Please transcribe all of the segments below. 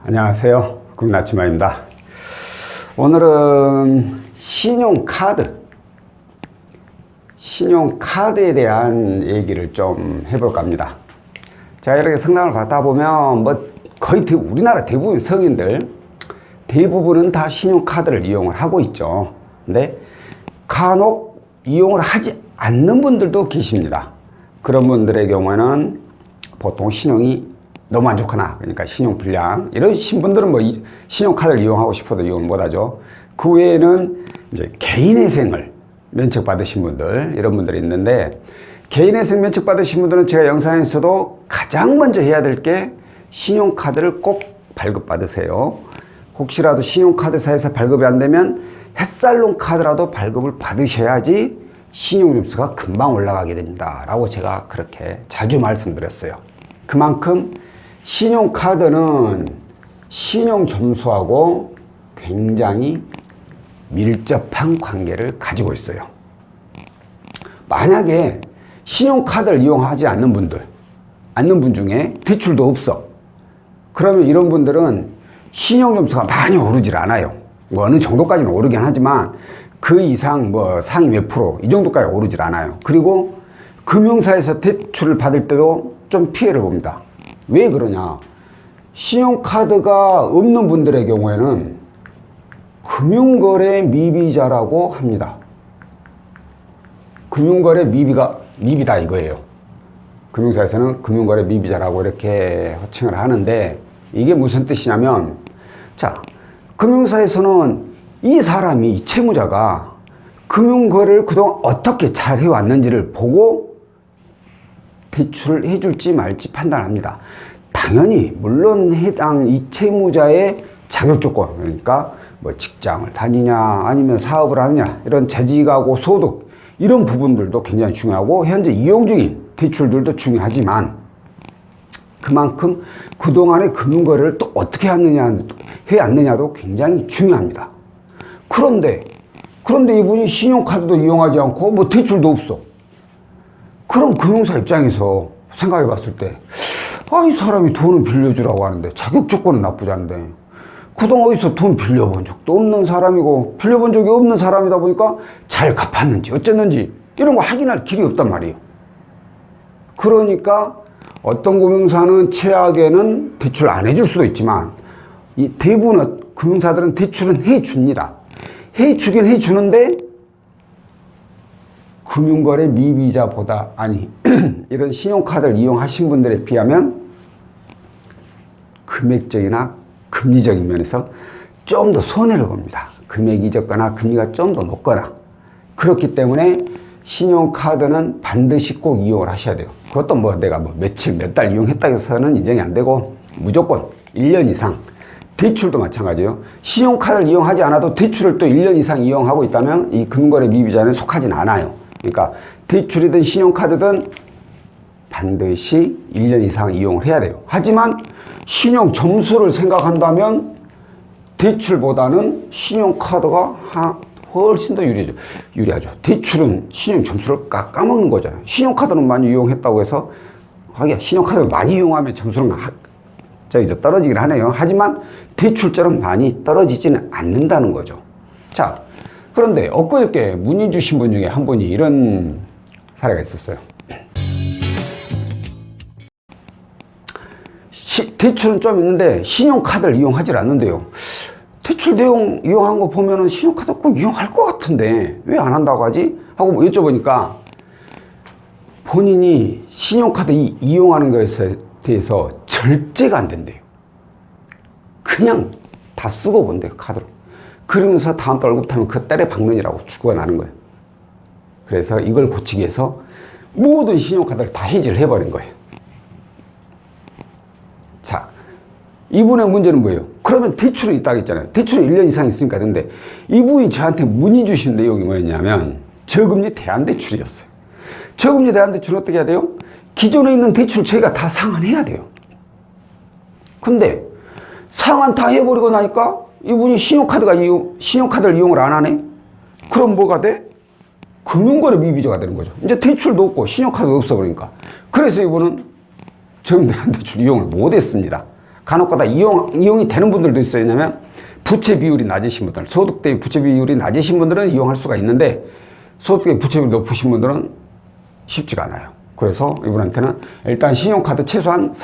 안녕하세요. 국민아침마입니다. 오늘은 신용카드에 대한 얘기를 좀 해볼까 합니다. 자, 이렇게 상담을 받다 보면 거의 우리나라 대부분 성인들 대부분은 다 신용카드를 이용을 하고 있죠. 근데 간혹 이용을 하지 않는 분들도 계십니다. 그런 분들의 경우에는 보통 신용이 너무 안 좋거나, 그러니까 신용불량 이러신 분들은 신용카드를 이용하고 싶어도 이용을 못하죠. 그 외에는 이제 개인회생을 면책받으신 분들, 이런 분들이 있는데, 개인회생 면책받으신 분들은 제가 영상에서도 가장 먼저 해야 될 게 신용카드를 꼭 발급받으세요. 혹시라도 신용카드사에서 발급이 안 되면 햇살론 카드라도 발급을 받으셔야지 신용점수가 금방 올라가게 됩니다 라고 제가 그렇게 자주 말씀드렸어요. 그만큼 신용카드는 신용점수하고 굉장히 밀접한 관계를 가지고 있어요. 만약에 신용카드를 이용하지 않는 분 중에 대출도 없어. 그러면 이런 분들은 신용점수가 많이 오르질 않아요. 어느 정도까지는 오르긴 하지만 그 이상 상위 몇 프로 이 정도까지 오르질 않아요. 그리고 금융사에서 대출을 받을 때도 좀 피해를 봅니다. 왜 그러냐? 신용카드가 없는 분들의 경우에는 금융거래 미비자라고 합니다. 금융거래 미비다 이거예요. 금융사에서는 금융거래 미비자라고 이렇게 호칭을 하는데, 이게 무슨 뜻이냐면, 자, 금융사에서는 이 채무자가 금융거래를 그동안 어떻게 잘 해왔는지를 보고 대출을 해줄지 말지 판단합니다. 당연히 물론 해당 이 채무자의 자격조건, 그러니까 직장을 다니냐 아니면 사업을 하느냐, 이런 재직하고 소득, 이런 부분들도 굉장히 중요하고 현재 이용 중인 대출들도 중요하지만, 그만큼 그동안의 금융거래를 또 어떻게 해왔느냐도 굉장히 중요합니다. 그런데 이분이 신용카드도 이용하지 않고 대출도 없어. 그럼 금융사 입장에서 생각해 봤을 때, 이 사람이 돈을 빌려주라고 하는데 자격 조건은 나쁘지 않은데 그동안 어디서 돈 빌려본 적도 없는 사람이고, 빌려본 적이 없는 사람이다 보니까 잘 갚았는지 어쨌는지 이런 거 확인할 길이 없단 말이에요. 그러니까 어떤 금융사는 최악에는 대출 안 해줄 수도 있지만, 이 대부분의 금융사들은 대출은 해줍니다. 해주긴 해주는데 금융거래 미비자보다, 이런 신용카드를 이용하신 분들에 비하면 금액적이나 금리적인 면에서 좀 더 손해를 봅니다. 금액이 적거나 금리가 좀 더 높거나. 그렇기 때문에 신용카드는 반드시 꼭 이용을 하셔야 돼요. 그것도 내가 며칠, 몇 달 이용했다고 해서는 인정이 안 되고, 무조건 1년 이상. 대출도 마찬가지예요. 신용카드를 이용하지 않아도 대출을 또 1년 이상 이용하고 있다면 이 금융거래 미비자는 속하진 않아요. 그러니까 대출이든 신용카드든 반드시 1년 이상 이용을 해야 돼요. 하지만 신용 점수를 생각한다면 대출보다는 신용카드가 훨씬 더 유리하죠. 대출은 신용 점수를 깎아먹는 거잖아요. 신용카드는 많이 이용했다고 해서, 신용카드를 많이 이용하면 점수는 떨어지긴 하네요. 하지만 대출처럼 많이 떨어지지는 않는다는 거죠. 자, 그런데 엊그저께 문의 주신 분 중에 한 분이 이런 사례가 있었어요. 대출은 좀 있는데 신용카드를 이용하지 않는데요. 대출 내용 이용한 거 보면은 신용카드 꼭 이용할 것 같은데 왜 안 한다고 하지? 하고 여쭤보니까 본인이 신용카드 이용하는 것에 대해서 절제가 안 된대요. 그냥 다 쓰고 본대요, 카드로. 그러면서 다음 달 월급 타면 그 딸에 박는이라고 죽어나는 거예요. 그래서 이걸 고치기 위해서 모든 신용카드를 다 해지를 해버린 거예요. 자, 이분의 문제는 뭐예요? 그러면 대출은 있다고 했잖아요. 대출은 1년 이상 있으니까 되는데, 이분이 저한테 문의 주신 내용이 뭐였냐면 저금리 대안대출이었어요. 저금리 대안대출은 어떻게 해야 돼요? 기존에 있는 대출 저희가 다 상환해야 돼요. 근데 상환 다 해버리고 나니까 이분이 신용카드를 이용을 안 하네? 그럼 뭐가 돼? 금융거래 미비자가 되는 거죠. 이제 대출도 없고 신용카드도 없어버리니까. 그래서 이분은 저금리 대안대출 이용을 못했습니다. 간혹가다 이용이 되는 분들도 있어요. 왜냐면 부채 비율이 낮으신 분들, 소득 대비 부채 비율이 낮으신 분들은 이용할 수가 있는데 소득 대비 부채 비율이 높으신 분들은 쉽지가 않아요. 그래서 이분한테는 일단 신용카드 최소한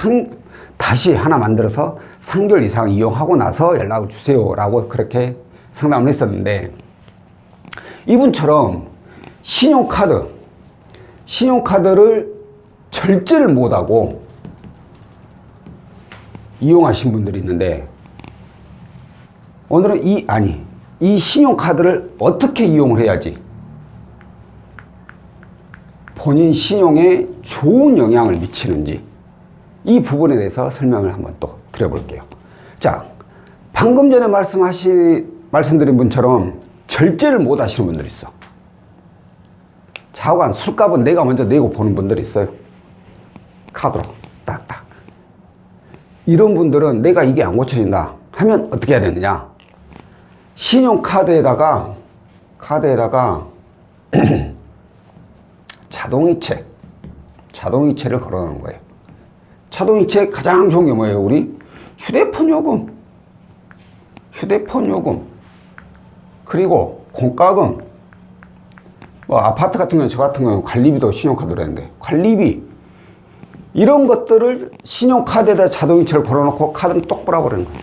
다시 하나 만들어서 3개월 이상 이용하고 나서 연락을 주세요 라고 그렇게 상담을 했었는데, 이분처럼 신용카드를 절제를 못하고 이용하신 분들이 있는데, 오늘은 이 신용카드를 어떻게 이용을 해야지 본인 신용에 좋은 영향을 미치는지 이 부분에 대해서 설명을 한번 또 드려볼게요. 자, 방금 전에 말씀드린 분처럼 절제를 못 하시는 분들이 있어. 좌우간 술값은 내가 먼저 내고 보는 분들이 있어요. 카드로 딱딱. 이런 분들은 내가 이게 안 고쳐진다 하면 어떻게 해야 되느냐, 신용카드에다가 자동이체를 걸어놓는 거예요. 자동이체 가장 좋은 게 뭐예요? 우리 휴대폰 요금, 그리고 공과금, 뭐 아파트 같은 경우는, 저 같은 경우는 관리비도 신용카드로 했는데, 관리비 이런 것들을 신용카드에다 자동이체를 걸어놓고 카드는 똑 뿌려버리는 거예요.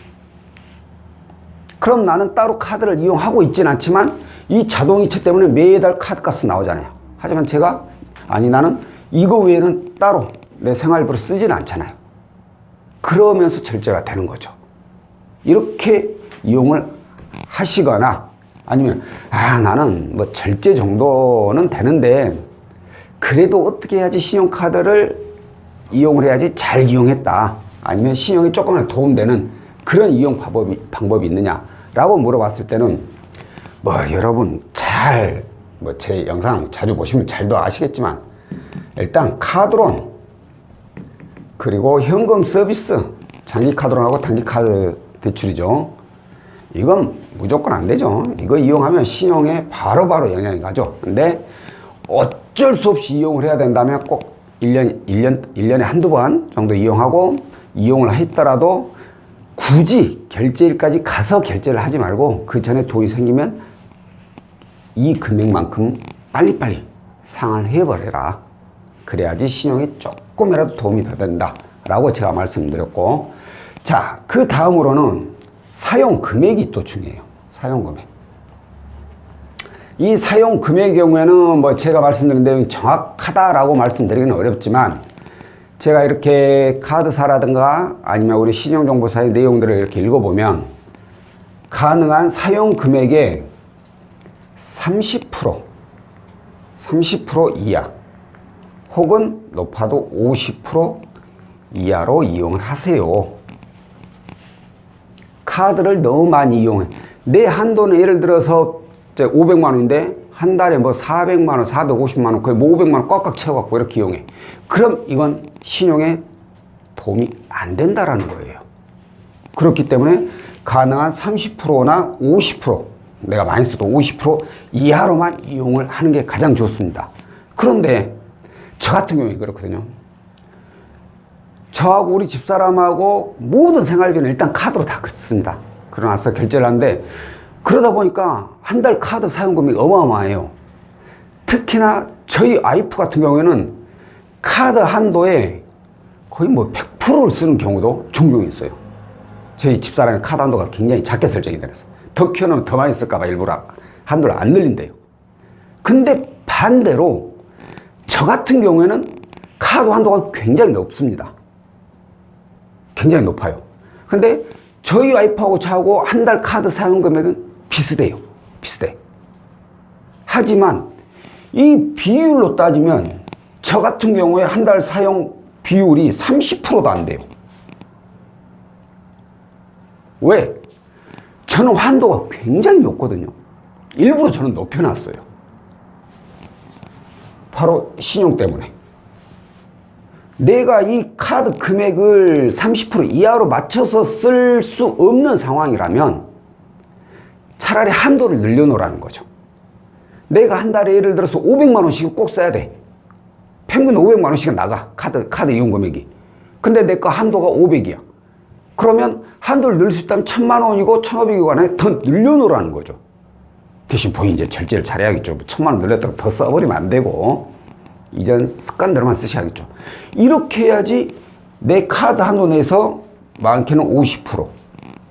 그럼 나는 따로 카드를 이용하고 있지는 않지만 이 자동이체 때문에 매달 카드값은 나오잖아요. 하지만 나는 이거 외에는 따로 내 생활비로 쓰지는 않잖아요. 그러면서 절제가 되는 거죠. 이렇게 이용을 하시거나, 아니면 나는 뭐 절제 정도는 되는데 그래도 어떻게 해야지 신용카드를 이용을 해야지 잘 이용했다, 아니면 신용이 조금이라도 도움되는 그런 이용 방법이 있느냐라고 물어봤을 때는, 여러분 제 영상 자주 보시면 잘도 아시겠지만, 일단 카드론, 그리고 현금 서비스, 장기카드론하고 단기카드 대출이죠. 이건 무조건 안 되죠. 이거 이용하면 신용에 바로바로 영향이 가죠. 근데 어쩔 수 없이 이용을 해야 된다면 꼭 1년에 한두 번 정도 이용을 했더라도 굳이 결제일까지 가서 결제를 하지 말고 그 전에 돈이 생기면 이 금액만큼 빨리빨리 상환을 해버려라. 그래야지 신용에 조금이라도 도움이 더 된다 라고 제가 말씀드렸고, 자, 그 다음으로는 사용 금액이 또 중요해요. 사용 금액. 이 사용 금액의 경우에는 제가 말씀드린 내용이 정확하다라고 말씀드리기는 어렵지만, 제가 이렇게 카드사라든가 아니면 우리 신용정보사의 내용들을 이렇게 읽어보면 가능한 사용 금액의 30% 이하, 혹은 높아도 50% 이하로 이용을 하세요. 카드를 너무 많이 이용해. 내 한도는 예를 들어서 500만 원인데 한 달에 400만 원, 450만 원, 거의 500만 원 꽉꽉 채워갖고 이렇게 이용해. 그럼 이건 신용에 도움이 안 된다라는 거예요. 그렇기 때문에 가능한 30%나 50%, 내가 많이 써도 50% 이하로만 이용을 하는 게 가장 좋습니다. 그런데 저 같은 경우에 그렇거든요. 저하고 우리 집사람하고 모든 생활비는 일단 카드로 다 긋습니다. 그러나서 결제를 하는데, 그러다 보니까 한 달 카드 사용금이 어마어마해요. 특히나 저희 와이프 같은 경우에는 카드 한도에 거의 100%를 쓰는 경우도 종종 있어요. 저희 집사람의 카드 한도가 굉장히 작게 설정이 되어서 더 키워놓으면 더 많이 쓸까봐 일부러 한도를 안 늘린대요. 근데 반대로 저 같은 경우에는 카드 한도가 굉장히 높습니다. 굉장히 높아요. 근데 저희 와이프하고 저하고 한 달 카드 사용 금액은 비슷해. 하지만 이 비율로 따지면 저 같은 경우에 한 달 사용 비율이 30%도 안 돼요. 왜? 저는 한도가 굉장히 높거든요. 일부러 저는 높여놨어요. 바로 신용 때문에. 내가 이 카드 금액을 30% 이하로 맞춰서 쓸 수 없는 상황이라면 차라리 한도를 늘려놓으라는 거죠. 내가 한 달에 예를 들어서 500만 원씩 꼭 써야 돼. 평균 500만 원씩은 나가. 카드 이용 금액이. 근데 내 거 한도가 500이야. 그러면 한도를 늘 수 있다면 1,000만 원이고 1,500억 원에 더 늘려놓으라는 거죠. 대신 본인이 이제 절제를 잘해야겠죠. 1,000만 원 늘렸다가 더 써버리면 안 되고 이전 습관대로만 쓰셔야겠죠. 이렇게 해야지 내 카드 한도 내에서 많게는 50%,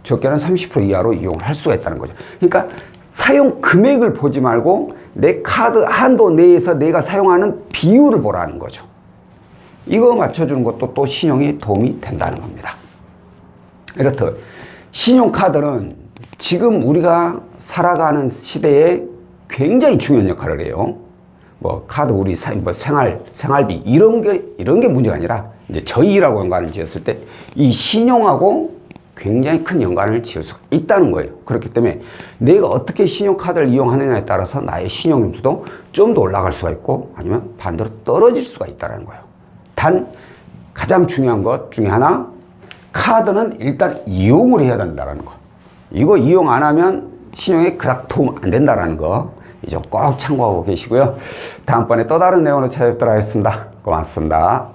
적게는 30% 이하로 이용을 할 수가 있다는 거죠. 그러니까 사용 금액을 보지 말고 내 카드 한도 내에서 내가 사용하는 비율을 보라는 거죠. 이거 맞춰주는 것도 또 신용에 도움이 된다는 겁니다. 이렇듯 신용카드는 지금 우리가 살아가는 시대에 굉장히 중요한 역할을 해요. 뭐 카드 우리 생활비 이런 게 문제가 아니라 이제 저희라고 연관을 지었을 때 이 신용하고 굉장히 큰 연관을 지을 수가 있다는 거예요. 그렇기 때문에 내가 어떻게 신용카드를 이용하느냐에 따라서 나의 신용점수도 좀 더 올라갈 수가 있고 아니면 반대로 떨어질 수가 있다는 거예요. 단 가장 중요한 것 중에 하나, 카드는 일단 이용을 해야 된다는 거. 이거 이용 안 하면 신용에 그닥 도움 안 된다는 거. 이 점 꼭 참고하고 계시고요. 다음번에 또 다른 내용으로 찾아뵙도록 하겠습니다. 고맙습니다.